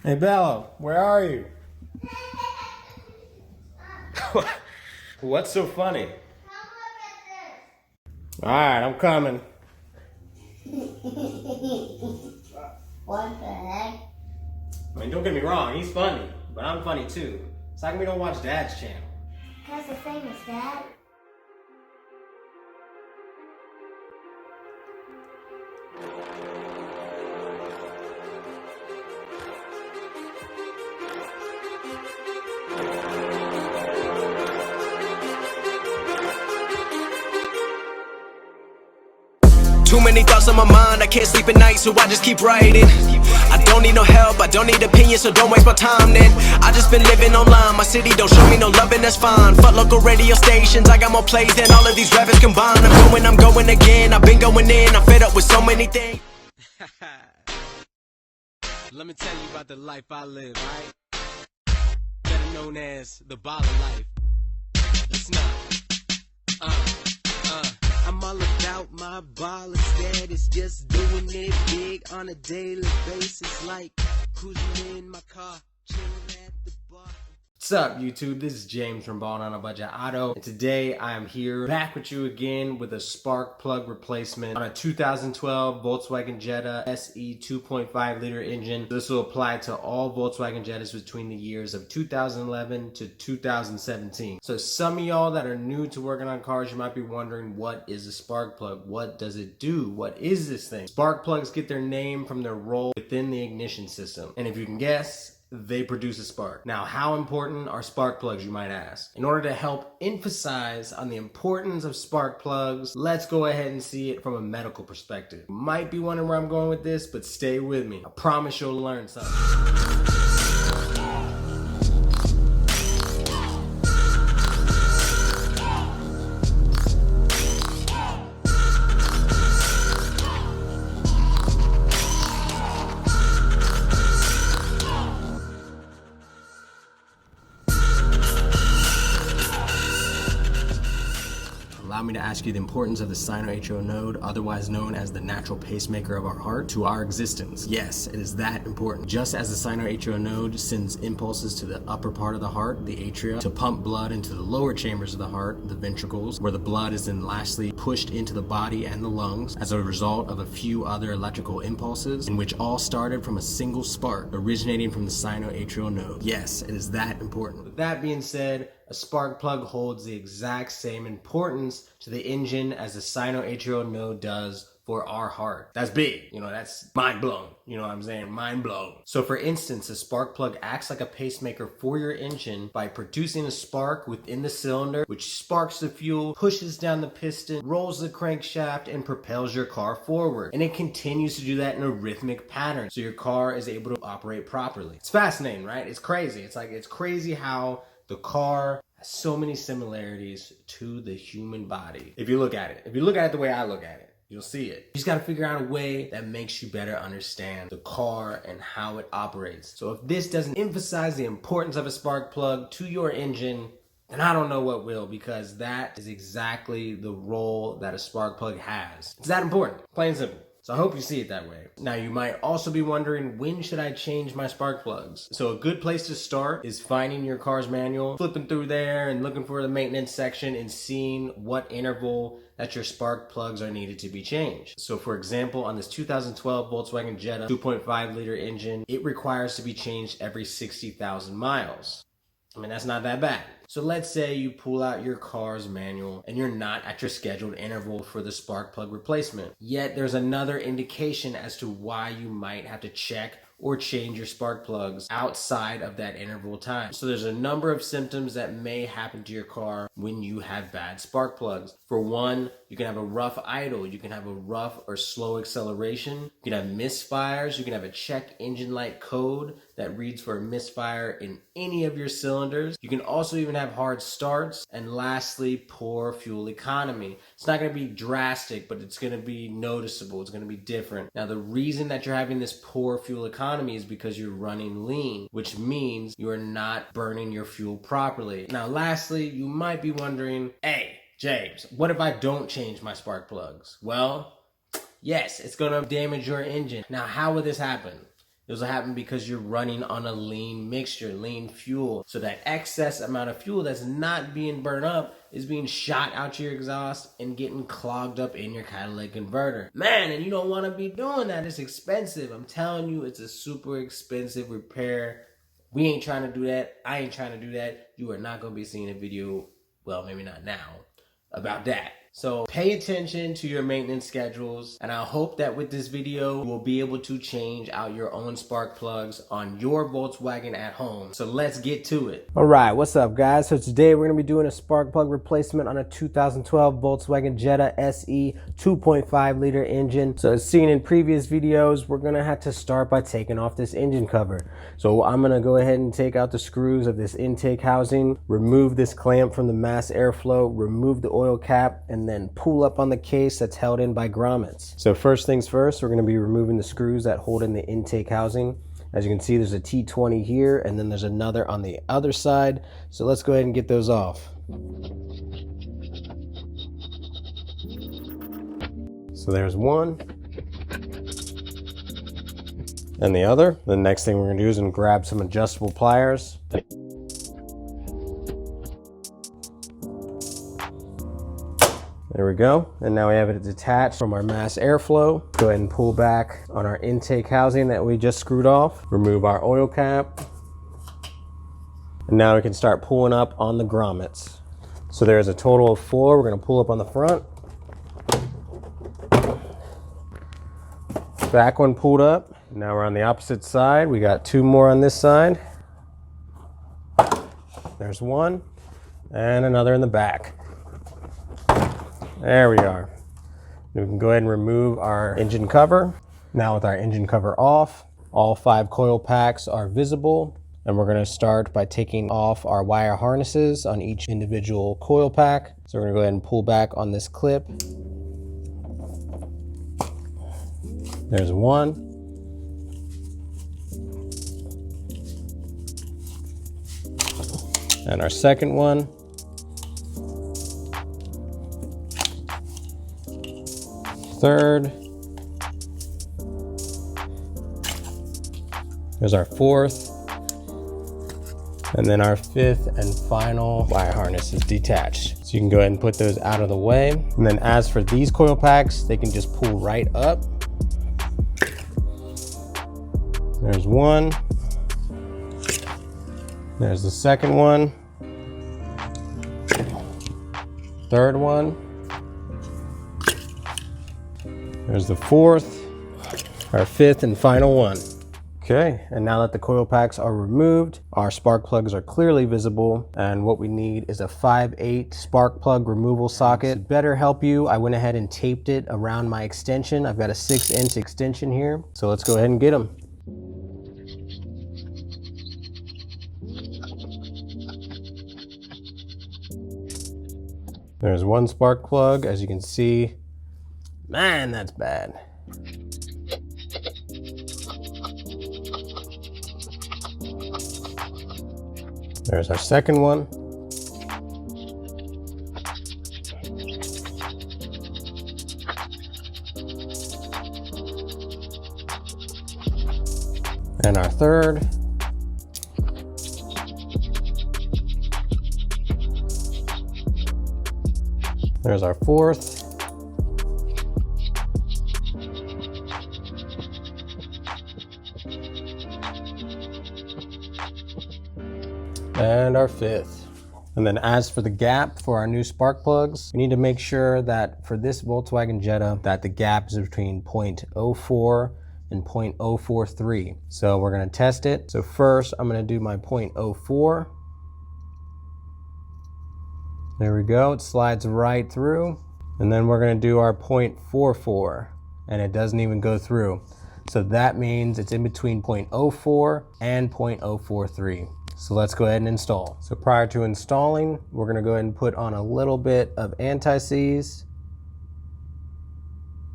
Hey Bella, where are you? What's so funny? Alright, I'm coming. What the heck? I mean, don't get me wrong, he's funny, but I'm funny too. So how come we don't watch Dad's channel? Because the famous dad. Too many thoughts on my mind, I can't sleep at night, so I just keep writing. I don't need no help, I don't need opinions, so don't waste my time then. I just been living online, my city don't show me no love and that's fine. Fuck local radio stations, I got more plays than all of these rappers combined. I'm going again, I've been going in, I'm fed up with so many things. Let me tell you about the life I live, right? Better known as the baller life. It's not, I'm all about my baller status, just doing it big on a daily basis, like cruising in my car, chilling at the bar. What's up, YouTube? This is James from Ballin' on a Budget Auto, and today I am here back with you again with a spark plug replacement on a 2012 Volkswagen Jetta SE 2.5 liter engine. This will apply to all Volkswagen Jettas between the years of 2011 to 2017. So some of y'all that are new to working on cars, you might be wondering, what is a spark plug? What does it do? What is this thing? Spark plugs get their name from their role within the ignition system, and if you can guess, they produce a spark. Now, how important are spark plugs, you might ask? In order to help emphasize on the importance of spark plugs, let's go ahead and see it from a medical perspective. You might be wondering where I'm going with this, but stay with me. I promise you'll learn something. Allow me to ask you the importance of the sinoatrial node, otherwise known as the natural pacemaker of our heart, to our existence. Yes, it is that important. Just as the sinoatrial node sends impulses to the upper part of the heart, the atria, to pump blood into the lower chambers of the heart, the ventricles, where the blood is then lastly pushed into the body and the lungs as a result of a few other electrical impulses, in which all started from a single spark originating from the sinoatrial node. Yes, it is that important. With that being said, a spark plug holds the exact same importance to the engine as the sinoatrial node does for our heart. That's big, that's mind blown, you know what I'm saying, mind blown. So for instance, a spark plug acts like a pacemaker for your engine by producing a spark within the cylinder, which sparks the fuel, pushes down the piston, rolls the crankshaft, and propels your car forward. And it continues to do that in a rhythmic pattern, so your car is able to operate properly. It's fascinating, right? It's crazy. It's crazy how the car has so many similarities to the human body. If you look at it the way I look at it, you'll see it. You just gotta figure out a way that makes you better understand the car and how it operates. So if this doesn't emphasize the importance of a spark plug to your engine, then I don't know what will, because that is exactly the role that a spark plug has. It's that important, plain and simple. So I hope you see it that way. Now you might also be wondering, when should I change my spark plugs? So a good place to start is finding your car's manual, flipping through there and looking for the maintenance section and seeing what interval that your spark plugs are needed to be changed. So for example, on this 2012 Volkswagen Jetta 2.5 liter engine, it requires to be changed every 60,000 miles. I mean, that's not that bad. So let's say you pull out your car's manual and you're not at your scheduled interval for the spark plug replacement. Yet there's another indication as to why you might have to check or change your spark plugs outside of that interval time. So there's a number of symptoms that may happen to your car when you have bad spark plugs. For one, you can have a rough idle, you can have a rough or slow acceleration, you can have misfires, you can have a check engine light code that reads for a misfire in any of your cylinders. You can also even have hard starts, and lastly, poor fuel economy. It's not going to be drastic, but it's going to be noticeable. It's going to be different. Now, the reason that you're having this poor fuel economy is because you're running lean, which means you are not burning your fuel properly. Now, lastly, you might be wondering, hey, James, what if I don't change my spark plugs? Well, yes, it's going to damage your engine. Now, how would this happen? This will happen because you're running on a lean mixture, lean fuel. So that excess amount of fuel that's not being burned up is being shot out your exhaust and getting clogged up in your catalytic converter. Man, and you don't want to be doing that. It's expensive. I'm telling you, it's a super expensive repair. We ain't trying to do that. I ain't trying to do that. You are not going to be seeing a video, well, maybe not now, about that. So pay attention to your maintenance schedules, and I hope that with this video, you will be able to change out your own spark plugs on your Volkswagen at home. So let's get to it. All right, what's up guys? So today we're gonna be doing a spark plug replacement on a 2012 Volkswagen Jetta SE 2.5 liter engine. So as seen in previous videos, we're gonna have to start by taking off this engine cover. So I'm gonna go ahead and take out the screws of this intake housing, remove this clamp from the mass airflow, remove the oil cap, and then pull up on the case that's held in by grommets. So first things first, we're going to be removing the screws that hold in the intake housing. As you can see, there's a T20 here, and then there's another on the other side. So let's go ahead and get those off. So there's one and the other. The next thing we're going to do is grab some adjustable pliers. There we go. And now we have it detached from our mass airflow. Go ahead and pull back on our intake housing that we just screwed off. Remove our oil cap. And now we can start pulling up on the grommets. So there's a total of 4. We're going to pull up on the front. Back one pulled up. Now we're on the opposite side. We got 2 more on this side. There's one and another in the back. There we are. We can go ahead and remove our engine cover. Now with our engine cover off, all 5 coil packs are visible, and we're going to start by taking off our wire harnesses on each individual coil pack. So we're going to go ahead and pull back on this clip. There's one. And our second one. Third. There's our 4th. And then our 5th and final wire harness is detached. So you can go ahead and put those out of the way. And then as for these coil packs, they can just pull right up. There's one. There's the second one. Third one. There's the 4th, our 5th and final one. Okay, and now that the coil packs are removed, our spark plugs are clearly visible, and what we need is a 5/8 spark plug removal socket. To better help you, I went ahead and taped it around my extension. I've got a 6-inch extension here, so let's go ahead and get them. There's one spark plug, as you can see. Man, that's bad. There's our second one. And our third. There's our 4th. And our 5th. And then as for the gap for our new spark plugs, we need to make sure that for this Volkswagen Jetta that the gap is between 0.04 and 0.043. So we're going to test it. So first I'm going to do my 0.04. There we go, it slides right through. And then we're going to do our 0.44, and it doesn't even go through. So that means it's in between 0.04 and 0.043. So let's go ahead and install. So prior to installing, we're going to go ahead and put on a little bit of anti-seize,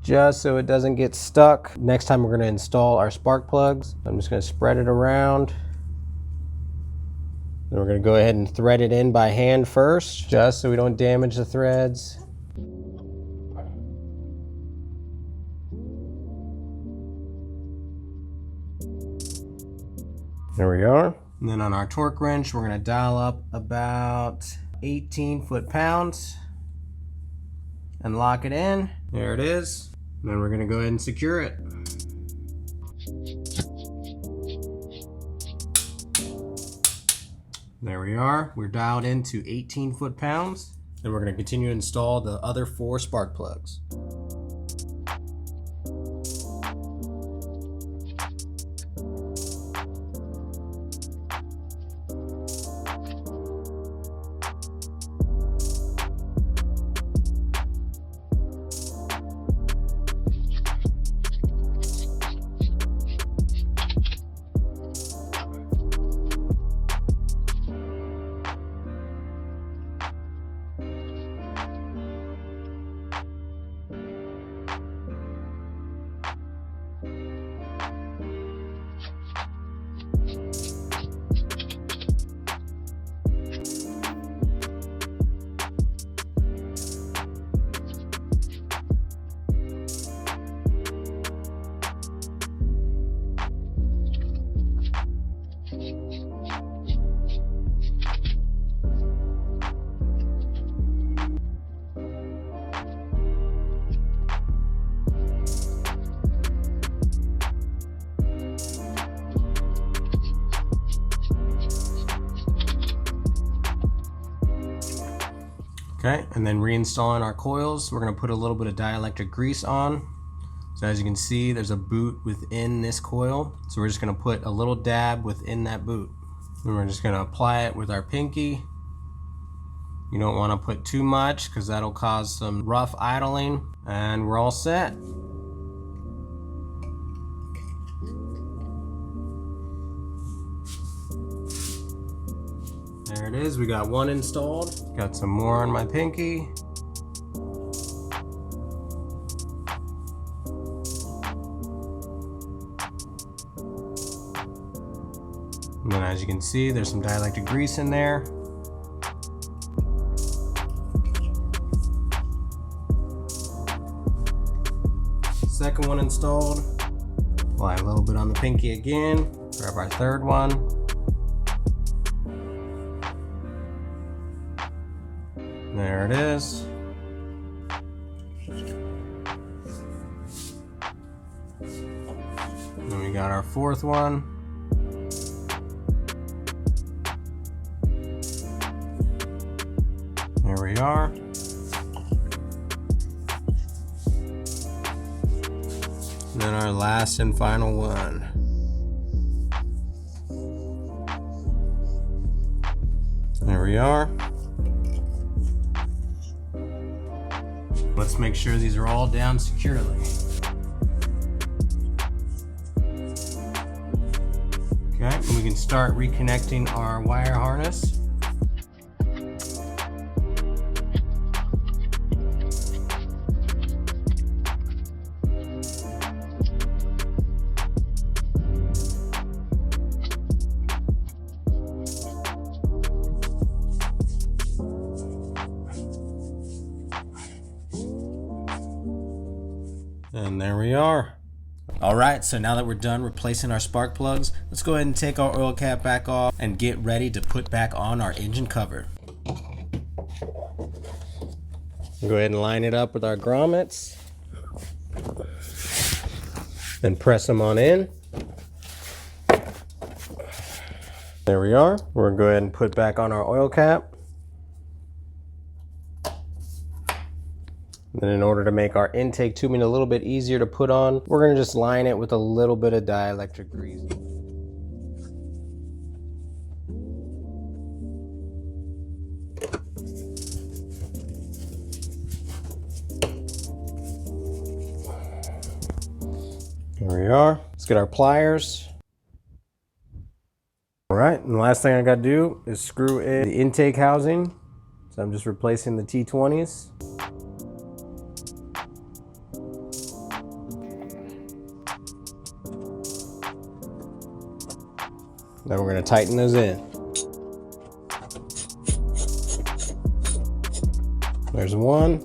just so it doesn't get stuck. Next time we're going to install our spark plugs, I'm just going to spread it around. Then we're going to go ahead and thread it in by hand first, just so we don't damage the threads. There we are. And then on our torque wrench, we're gonna dial up about 18 foot-pounds and lock it in. There it is. And then we're gonna go ahead and secure it. There we are. We're dialed into 18 foot-pounds. Then we're gonna continue to install the other 4 spark plugs. Okay, and then reinstalling our coils, we're going to put a little bit of dielectric grease on. So as you can see, there's a boot within this coil. So we're just going to put a little dab within that boot. And we're just going to apply it with our pinky. You don't want to put too much because that'll cause some rough idling. And we're all set. There it is, we got one installed. Got some more on my pinky. And then as you can see, there's some dielectric grease in there. Second one installed. Apply a little bit on the pinky again. Grab our third one. There it is. Then we got our fourth one. There we are. And then our last and final one. There we are. Let's make sure these are all down securely. Okay, and we can start reconnecting our wire harness. And there we are. All right, so now that we're done replacing our spark plugs, let's go ahead and take our oil cap back off and get ready to put back on our engine cover. Go ahead and line it up with our grommets. Then press them on in. There we are. We're gonna go ahead and put back on our oil cap. Then in order to make our intake tubing a little bit easier to put on, we're going to just line it with a little bit of dielectric grease. Here we are. Let's get our pliers. All right, and the last thing I got to do is screw in the intake housing. So I'm just replacing the T20s. Then we're going to tighten those in. There's one.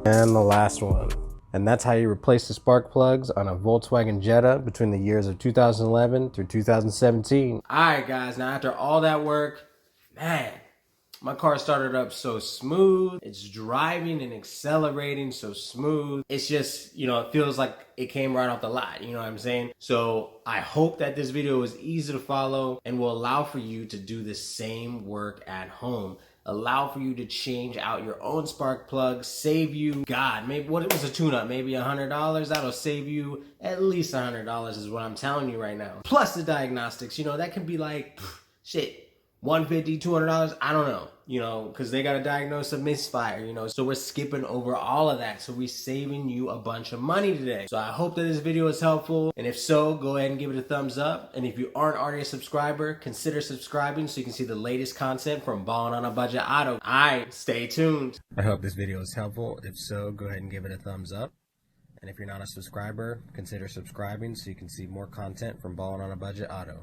And the last one. And that's how you replace the spark plugs on a Volkswagen Jetta between the years of 2011 through 2017. All right, guys, now after all that work, man, my car started up so smooth. It's driving and accelerating so smooth. It's just, you know, it feels like it came right off the lot. You know what I'm saying? So I hope that this video is easy to follow and will allow for you to do the same work at home. Allow for you to change out your own spark plug, save you, God, maybe, what was a tune-up? Maybe $100? That'll save you at least $100 is what I'm telling you right now. Plus the diagnostics, you know, that can be like, shit, $150, $200, I don't know, you know, because they got to diagnose a misfire, you know, so we're skipping over all of that. So we're saving you a bunch of money today. So I hope that this video is helpful. And if so, go ahead and give it a thumbs up. And if you aren't already a subscriber, consider subscribing so you can see the latest content from Ballin' on a Budget Auto. All right, stay tuned. I hope this video is helpful. If so, go ahead and give it a thumbs up. And if you're not a subscriber, consider subscribing so you can see more content from Ballin' on a Budget Auto.